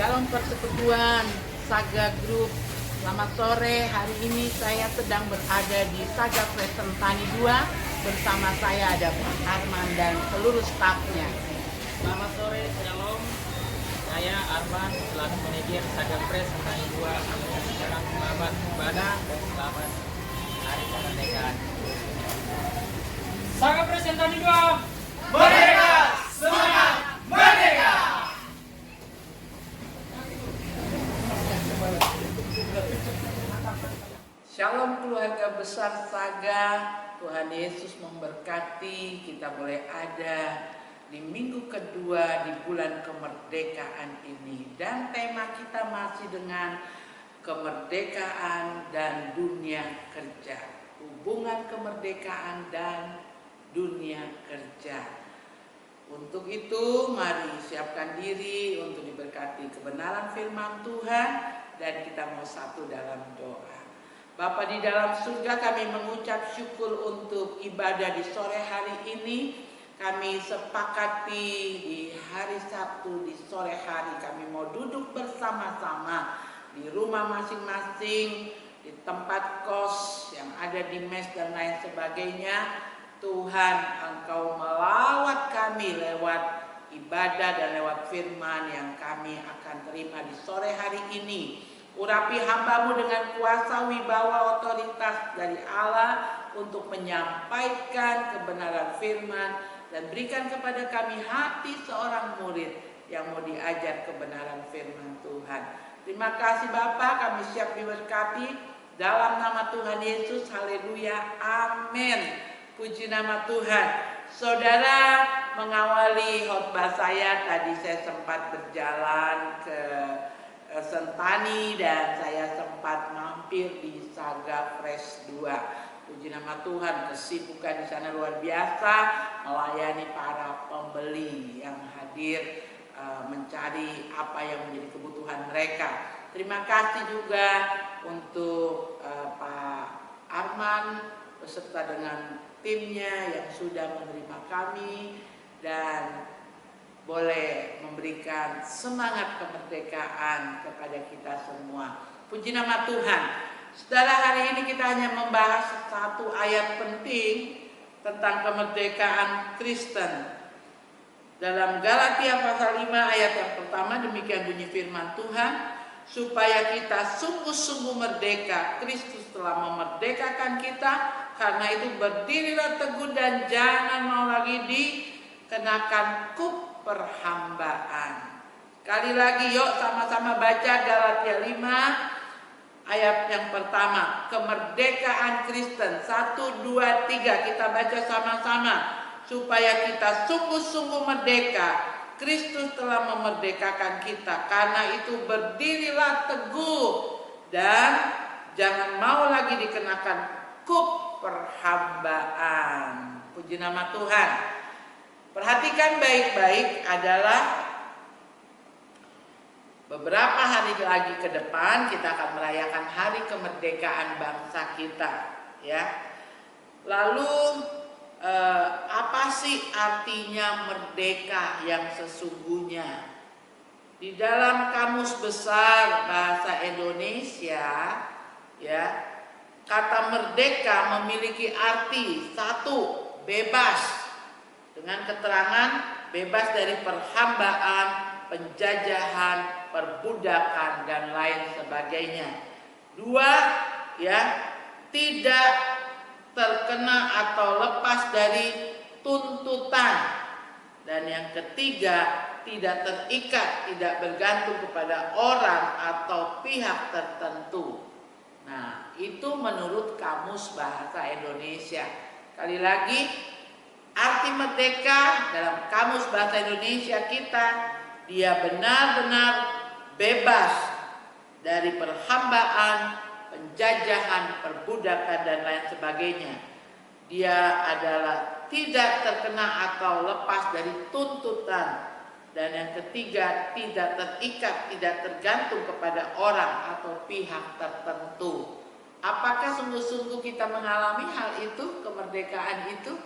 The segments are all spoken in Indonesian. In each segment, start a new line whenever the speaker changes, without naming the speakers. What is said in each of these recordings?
Shalom Persekutuan Saga Group. Selamat sore. Hari ini saya sedang berada di Saga Presentani 2. Bersama saya ada Pak Arman dan seluruh stafnya.
Selamat sore, Shalom. Saya Arman, selaku manajer Saga Presentani 2. Sekarang selamat ibadah dan selamat Hari Kemerdekaan. Saga Presentani 2.
Merdeka! Semangat! Merdeka!
Shalom keluarga besar Saga. Tuhan Yesus memberkati. Kita boleh ada di minggu kedua di bulan kemerdekaan ini. Dan tema kita masih dengan kemerdekaan dan dunia kerja. Hubungan kemerdekaan dan dunia kerja. Untuk itu mari siapkan diri untuk diberkati kebenaran firman Tuhan. Dan kita mau satu dalam doa. Bapa di dalam surga, kami mengucap syukur untuk ibadah di sore hari ini. Kami sepakati di hari Sabtu di sore hari kami mau duduk bersama-sama di rumah masing-masing, di tempat kos yang ada di mes dan lain sebagainya. Tuhan, Engkau melawat kami lewat ibadah dan lewat firman yang kami akan terima di sore hari ini. Urapi hamba-Mu dengan kuasa wibawa otoritas dari Allah untuk menyampaikan kebenaran firman dan berikan kepada kami hati seorang murid yang mau diajar kebenaran firman Tuhan. Terima kasih Bapa, kami siap diberkati dalam nama Tuhan Yesus. Haleluya, amin. Puji nama Tuhan. Saudara, mengawali khotbah saya tadi saya sempat berjalan ke Sentani dan saya sempat mampir di Saga Fresh 2. Puji nama Tuhan, kesibukan di sana luar biasa melayani para pembeli yang hadir mencari apa yang menjadi kebutuhan mereka. Terima kasih juga untuk Pak Arman beserta dengan timnya yang sudah menerima kami dan boleh memberikan semangat kemerdekaan kepada kita semua. Puji nama Tuhan. Saudara, hari ini kita hanya membahas satu ayat penting tentang kemerdekaan Kristen. Dalam Galatia pasal 5 ayat yang pertama demikian bunyi firman Tuhan, supaya kita sungguh-sungguh merdeka. Kristus telah memerdekakan kita, karena itu berdirilah teguh dan jangan mau lagi dikenakan kup perhambaan. Kali lagi yuk sama-sama baca Galatia 5 ayat yang pertama, kemerdekaan Kristen. 1, 2, 3 kita baca sama-sama. Supaya kita sungguh-sungguh merdeka. Kristus telah memerdekakan kita, karena itu berdirilah teguh dan jangan mau lagi dikenakan kup perhambaan. Puji nama Tuhan. Perhatikan baik-baik adalah beberapa hari lagi ke depan kita akan merayakan hari kemerdekaan bangsa kita, ya. Lalu apa sih artinya merdeka yang sesungguhnya? Di dalam Kamus Besar Bahasa Indonesia, ya, kata merdeka memiliki arti satu, bebas. Dengan keterangan bebas dari perhambaan, penjajahan, perbudakan dan lain sebagainya. Dua, ya, tidak terkena atau lepas dari tuntutan. Dan yang ketiga, tidak terikat, tidak bergantung kepada orang atau pihak tertentu. Nah, itu menurut Kamus Bahasa Indonesia. Kali lagi, arti merdeka dalam Kamus Bahasa Indonesia kita, dia benar-benar bebas dari perhambaan, penjajahan, perbudakan dan lain sebagainya. Dia adalah tidak terkena atau lepas dari tuntutan. Dan yang ketiga, tidak terikat, tidak tergantung kepada orang atau pihak tertentu. Apakah sungguh-sungguh kita mengalami hal itu, kemerdekaan itu?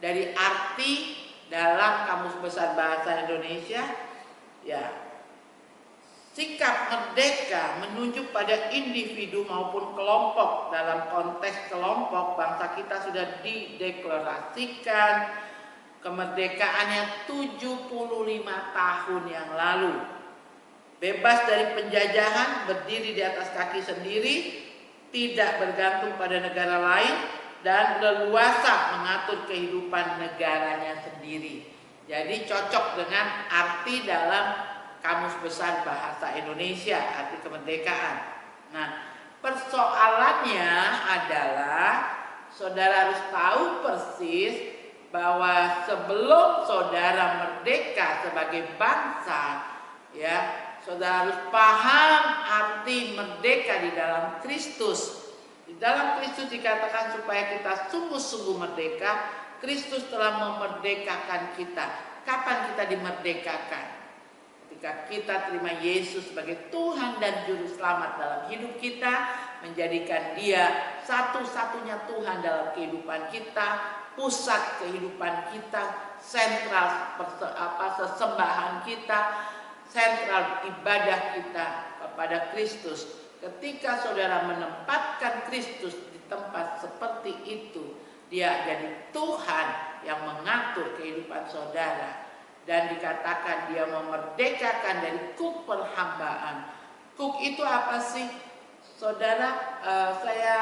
Dari arti dalam Kamus Besar Bahasa Indonesia, ya, Sikap merdeka menunjuk pada individu maupun kelompok. Dalam konteks kelompok, bangsa kita sudah dideklarasikan kemerdekaannya 75 tahun yang lalu. Bebas dari penjajahan, berdiri di atas kaki sendiri, tidak bergantung pada negara lain, dan leluasa mengatur kehidupan negaranya sendiri. Jadi cocok dengan arti dalam Kamus Besar Bahasa Indonesia, arti kemerdekaan. Nah, persoalannya adalah saudara harus tahu persis bahwa sebelum saudara merdeka sebagai bangsa, ya, saudara harus paham arti merdeka di dalam Kristus. Di dalam Kristus dikatakan supaya kita sungguh-sungguh merdeka. Kristus telah memerdekakan kita. Kapan kita dimerdekakan? Ketika kita terima Yesus sebagai Tuhan dan Juru Selamat dalam hidup kita, menjadikan Dia satu-satunya Tuhan dalam kehidupan kita, pusat kehidupan kita, sentral sesembahan kita, sentral ibadah kita kepada Kristus. Ketika saudara menempatkan Kristus di tempat seperti itu, Dia jadi Tuhan yang mengatur kehidupan saudara. Dan dikatakan Dia memerdekakan dari kuk perhambaan. Kuk itu apa sih? Saudara, saya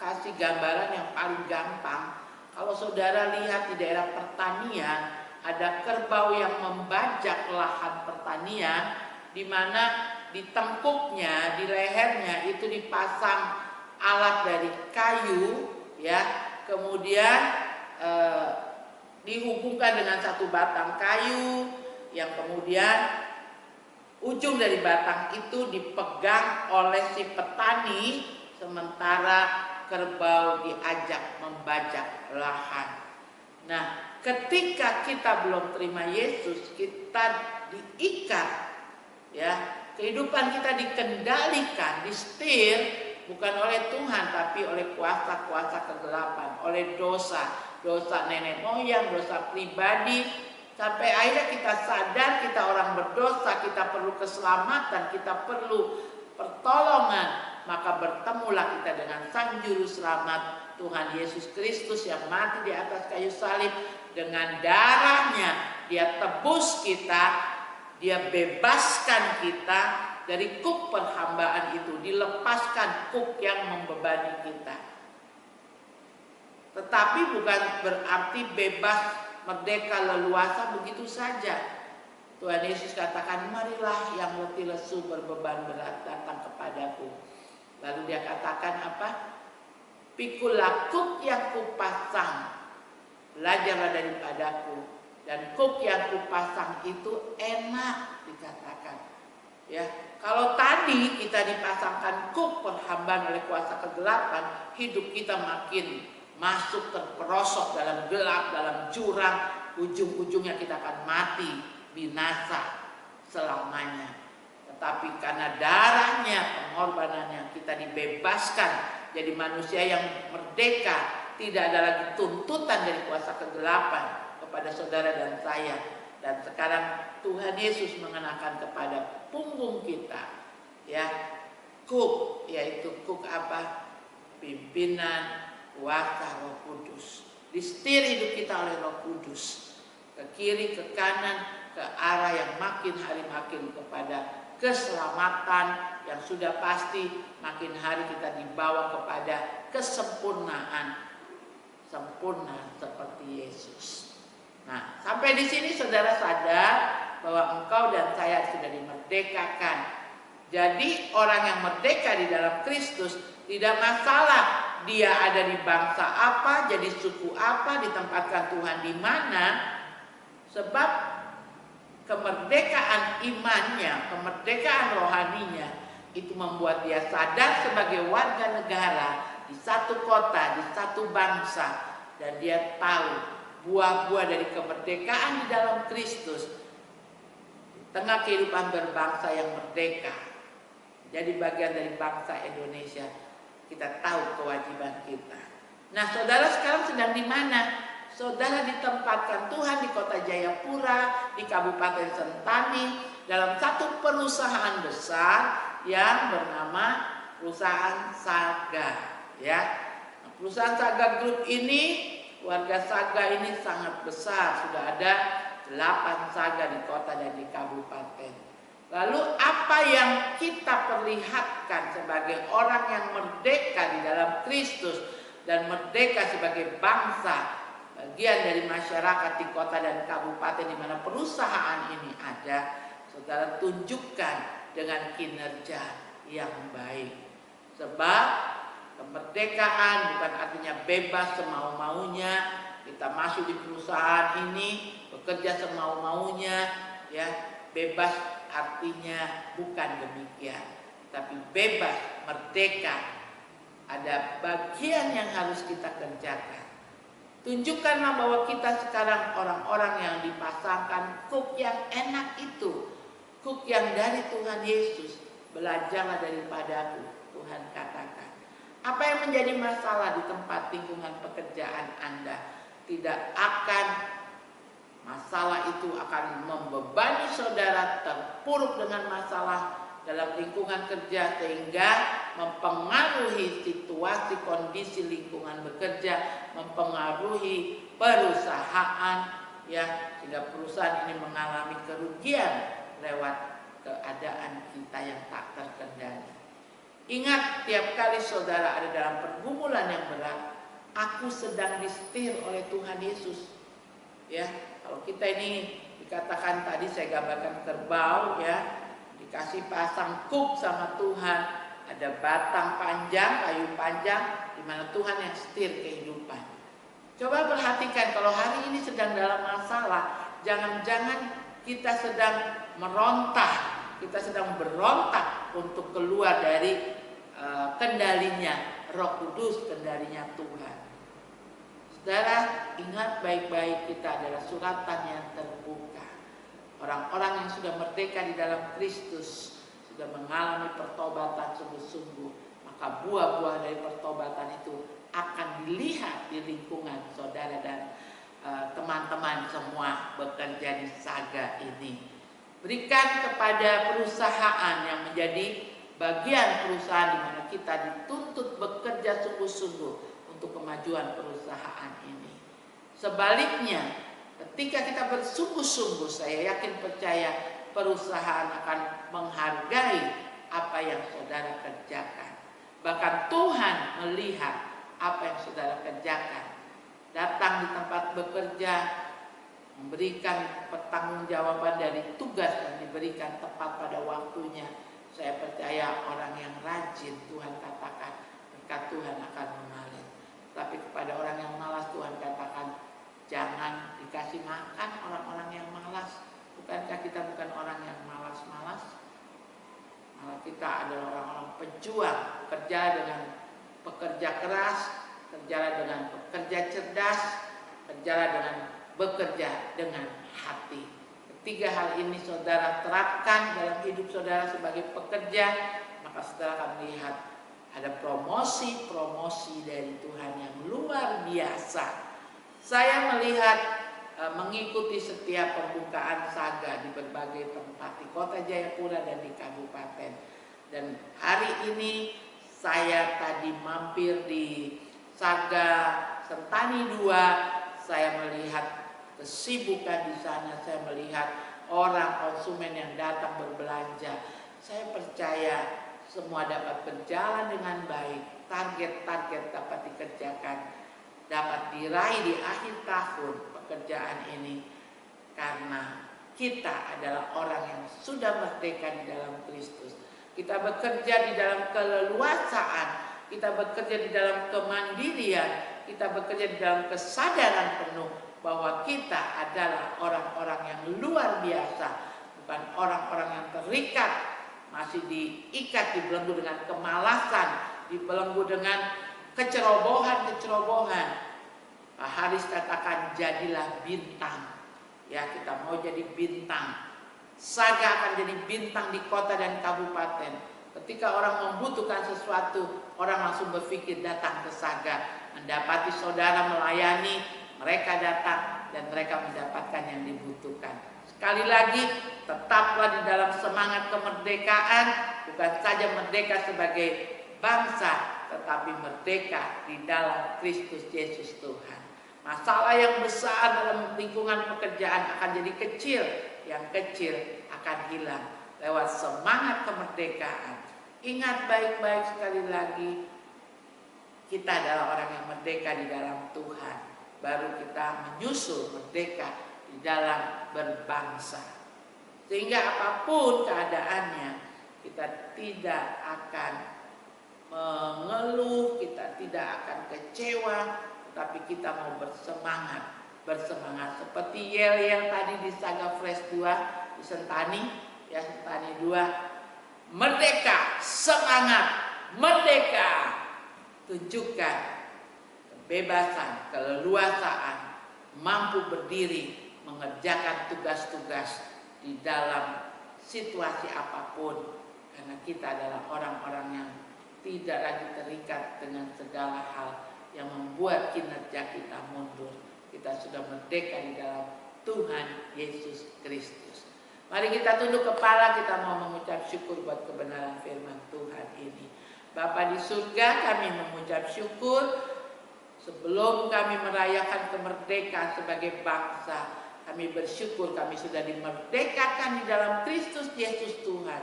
kasih gambaran yang paling gampang. Kalau saudara lihat di daerah pertanian, ada kerbau yang membajak lahan pertanian, di mana di tengkuknya, di lehernya itu dipasang alat dari kayu, ya. Kemudian dihubungkan dengan satu batang kayu, yang kemudian ujung dari batang itu dipegang oleh si petani, sementara kerbau diajak membajak lahan. Nah, ketika kita belum terima Yesus, kita diikat, ya, kehidupan kita dikendalikan, disetir bukan oleh Tuhan tapi oleh kuasa-kuasa kegelapan, oleh dosa nenek moyang, dosa pribadi, sampai akhirnya kita sadar kita orang berdosa, kita perlu keselamatan, kita perlu pertolongan. Maka bertemulah kita dengan Sang Juru Selamat, Tuhan Yesus Kristus yang mati di atas kayu salib. Dengan darahnya Dia tebus kita, Dia bebaskan kita dari kuk perhambaan itu, dilepaskan kuk yang membebani kita. Tetapi bukan berarti bebas, merdeka, leluasa begitu saja. Tuhan Yesus katakan, marilah yang letih lesu berbeban berat datang kepadaku. Lalu Dia katakan apa? Pikulah kuk yang kupasang, belajarlah daripadaku, dan kuk yang kupasang itu enak, dikatakan. Ya, kalau tadi kita dipasangkan kuk perhambaan oleh kuasa kegelapan, hidup kita makin masuk terperosok dalam gelap, dalam jurang, ujung-ujungnya kita akan mati, binasa selamanya. Tetapi karena darahnya, pengorbanannya, kita dibebaskan jadi manusia yang merdeka. Tidak ada lagi tuntutan dari kuasa kegelapan kepada saudara dan saya. Dan sekarang Tuhan Yesus mengenakan kepada punggung kita, ya, kuk, yaitu kuk apa? Pimpinan kuasa Roh Kudus. Disetir hidup kita oleh Roh Kudus, ke kiri, ke kanan, ke arah yang makin hari makin kepada keselamatan yang sudah pasti. Makin hari kita dibawa kepada kesempurnaan, sempurna seperti Yesus. Nah, sampai di sini saudara sadar bahwa engkau dan saya sudah dimerdekakan. Jadi orang yang merdeka di dalam Kristus tidak masalah dia ada di bangsa apa, jadi suku apa, ditempatkan Tuhan di mana, sebab kemerdekaan imannya, kemerdekaan rohaninya itu membuat dia sadar sebagai warga negara di satu kota, di satu bangsa, dan dia tahu buah-buah dari kemerdekaan di dalam Kristus di tengah kehidupan berbangsa yang merdeka. Jadi bagian dari bangsa Indonesia, kita tahu kewajiban kita. Nah, saudara sekarang sedang di mana? saudara ditempatkan Tuhan di kota Jayapura, di Kabupaten Sentani, dalam satu perusahaan besar yang bernama perusahaan Saga, ya. Nah, perusahaan Saga Group ini, warga Saga ini sangat besar, sudah ada 8 Saga di kota dan di kabupaten. Lalu apa yang kita perlihatkan sebagai orang yang merdeka di dalam Kristus dan merdeka sebagai bangsa, bagian dari masyarakat di kota dan kabupaten di mana perusahaan ini ada, saudara tunjukkan dengan kinerja yang baik. Sebab kemerdekaan bukan artinya bebas semau-maunya, kita masuk di perusahaan ini bekerja semau-maunya, ya. Bebas artinya bukan demikian, tapi bebas, merdeka. Ada bagian yang harus kita kerjakan. Tunjukkanlah bahwa kita sekarang orang-orang yang dipasangkan kuk yang enak itu, kuk yang dari Tuhan Yesus. Belajarlah daripadaku, Tuhan katakan. Apa yang menjadi masalah di tempat lingkungan pekerjaan Anda? Tidak akan, masalah itu akan membebani saudara, terpuruk dengan masalah dalam lingkungan kerja sehingga mempengaruhi situasi kondisi lingkungan bekerja, mempengaruhi perusahaan, ya, sehingga perusahaan ini mengalami kerugian lewat keadaan kita yang tak terkendali. Ingat, tiap kali saudara ada dalam pergumulan yang berat, aku sedang disetir oleh Tuhan Yesus. Ya, kalau kita ini dikatakan tadi saya gambarkan kerbau, ya, dikasih pasang kuk sama Tuhan, ada batang panjang, kayu panjang, di mana Tuhan yang setir kehidupan. Coba perhatikan kalau hari ini sedang dalam masalah, jangan-jangan kita sedang meronta, kita sedang berontak untuk keluar dari kendalinya Roh Kudus, kendalinya Tuhan. Saudara, ingat baik-baik, kita adalah suratan yang terbuka. Orang-orang yang sudah merdeka di dalam Kristus sudah mengalami pertobatan sungguh-sungguh, maka buah-buah dari pertobatan itu akan dilihat di lingkungan saudara dan teman-teman semua bekerja di Saga ini. Berikan kepada perusahaan yang menjadi bagian perusahaan di mana kita dituntut bekerja sungguh-sungguh untuk kemajuan perusahaan ini. Sebaliknya, ketika kita bersungguh-sungguh, saya yakin percaya perusahaan akan menghargai apa yang saudara kerjakan. Bahkan Tuhan melihat apa yang saudara kerjakan. Datang di tempat bekerja, memberikan pertanggungjawaban dari tugas yang diberikan tepat pada waktunya. Saya percaya orang yang rajin, Tuhan katakan berkat Tuhan akan mengalir. Tapi kepada orang yang malas, Tuhan katakan jangan dikasih makan orang-orang yang malas. Bukankah kita bukan orang yang malas-malas? Malah kita adalah orang-orang pejuang, bekerja dengan pekerja keras, kerja dengan pekerja cerdas, kerja dengan bekerja dengan hati. Ketiga hal ini saudara terapkan dalam hidup saudara sebagai pekerja, maka saudara akan melihat ada promosi-promosi dari Tuhan yang luar biasa. Saya melihat mengikuti setiap pembukaan Saga di berbagai tempat di kota Jayapura dan di kabupaten. Dan hari ini saya tadi mampir di Saga Sentani 2, saya melihat kesibukan di sana, saya melihat orang konsumen yang datang berbelanja. Saya percaya semua dapat berjalan dengan baik, target-target dapat dikerjakan, dapat diraih di akhir tahun pekerjaan ini, karena kita adalah orang yang sudah merdeka di dalam Kristus. Kita bekerja di dalam keleluasaan, kita bekerja di dalam kemandirian, kita bekerja di dalam kesadaran penuh bahwa kita adalah orang-orang yang luar biasa, bukan orang-orang yang terikat, masih diikat, dibelenggu dengan kemalasan, dibelenggu dengan kecerobohan. Pak Haris katakan jadilah bintang. Ya, kita mau jadi bintang. Saga akan jadi bintang di kota dan kabupaten. Ketika orang membutuhkan sesuatu, orang langsung berpikir datang ke Saga, mendapati saudara melayani. Mereka mereka datang dan mereka mendapatkan yang dibutuhkan. Sekali lagi, tetaplah di dalam semangat kemerdekaan, bukan saja merdeka sebagai bangsa, tetapi merdeka di dalam Kristus Yesus Tuhan. Masalah yang besar dalam lingkungan pekerjaan akan jadi kecil, yang kecil akan hilang lewat semangat kemerdekaan. Ingat baik-baik sekali lagi, kita adalah orang yang merdeka di dalam Tuhan. Baru kita menyusul merdeka di dalam berbangsa. Sehingga apapun keadaannya, kita tidak akan mengeluh, kita tidak akan kecewa, tapi kita mau bersemangat seperti yel-yel tadi di Saga Fresh 2 di Sentani, ya Sentani 2. Merdeka, semangat, merdeka. Tunjukkan kebebasan, keleluasaan, mampu berdiri, mengerjakan tugas-tugas di dalam situasi apapun, karena kita adalah orang-orang yang tidak lagi terikat dengan segala hal yang membuat kinerja kita mundur. Kita sudah merdeka di dalam Tuhan Yesus Kristus. Mari kita tunduk kepala, kita mau mengucap syukur buat kebenaran firman Tuhan ini. Bapa di surga, kami mengucap syukur sebelum kami merayakan kemerdekaan sebagai bangsa. Kami bersyukur kami sudah dimerdekakan di dalam Kristus Yesus Tuhan.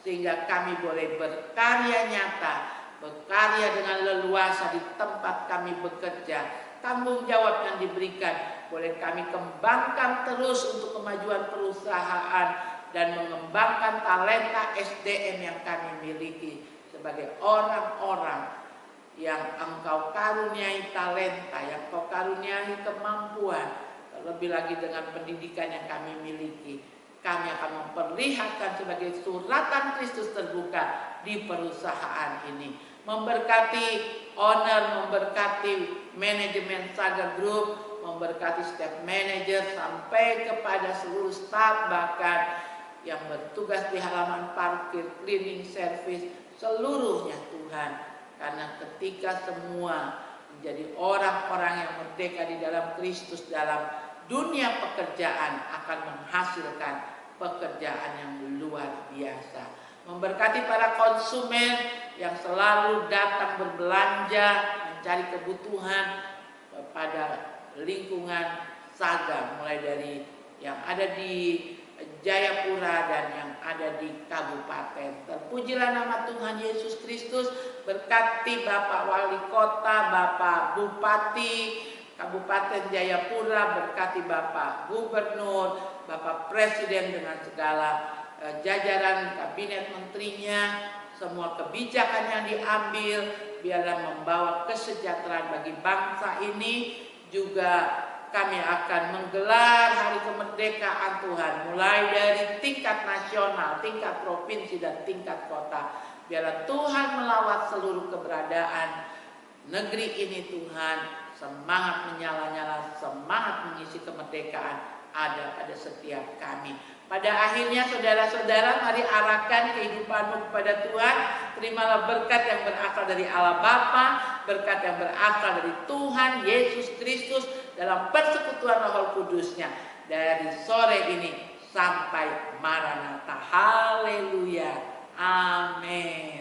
Sehingga kami boleh berkarya nyata, berkarya dengan leluasa di tempat kami bekerja. Tanggung jawab yang diberikan boleh kami kembangkan terus untuk kemajuan perusahaan dan mengembangkan talenta SDM yang kami miliki sebagai orang-orang yang Engkau karuniai talenta, yang Engkau karuniai kemampuan. Lebih lagi dengan pendidikan yang kami miliki, kami akan memperlihatkan sebagai suratan Kristus terbuka di perusahaan ini. Memberkati owner, memberkati manajemen Saga Group, memberkati setiap manajer sampai kepada seluruh staf, bahkan yang bertugas di halaman parkir, cleaning service, seluruhnya Tuhan. Karena ketika semua menjadi orang-orang yang merdeka di dalam Kristus, dalam dunia pekerjaan akan menghasilkan pekerjaan yang luar biasa. Memberkati para konsumen yang selalu datang berbelanja, mencari kebutuhan pada lingkungan Saga, mulai dari yang ada di Jayapura dan yang ada di kabupaten. Terpujilah nama Tuhan Yesus Kristus. Berkati Bapak Wali Kota, Bapak Bupati Kabupaten Jayapura, berkati Bapak Gubernur, Bapak Presiden dengan segala jajaran kabinet menterinya, semua kebijakan yang diambil biarlah membawa kesejahteraan bagi bangsa ini. Juga kami akan menggelar hari kemerdekaan Tuhan, mulai dari tingkat nasional, tingkat provinsi dan tingkat kota. Biarlah Tuhan melawat seluruh keberadaan negeri ini Tuhan. Semangat menyala-nyala, semangat mengisi kemerdekaan ada pada setiap kami. Pada akhirnya saudara-saudara, mari arahkan kehidupanmu kepada Tuhan. Terimalah berkat yang berasal dari Allah Bapa, berkat yang berasal dari Tuhan Yesus Kristus dalam persekutuan Roh Kudusnya dari sore ini sampai Maranatha. Haleluya. Amin.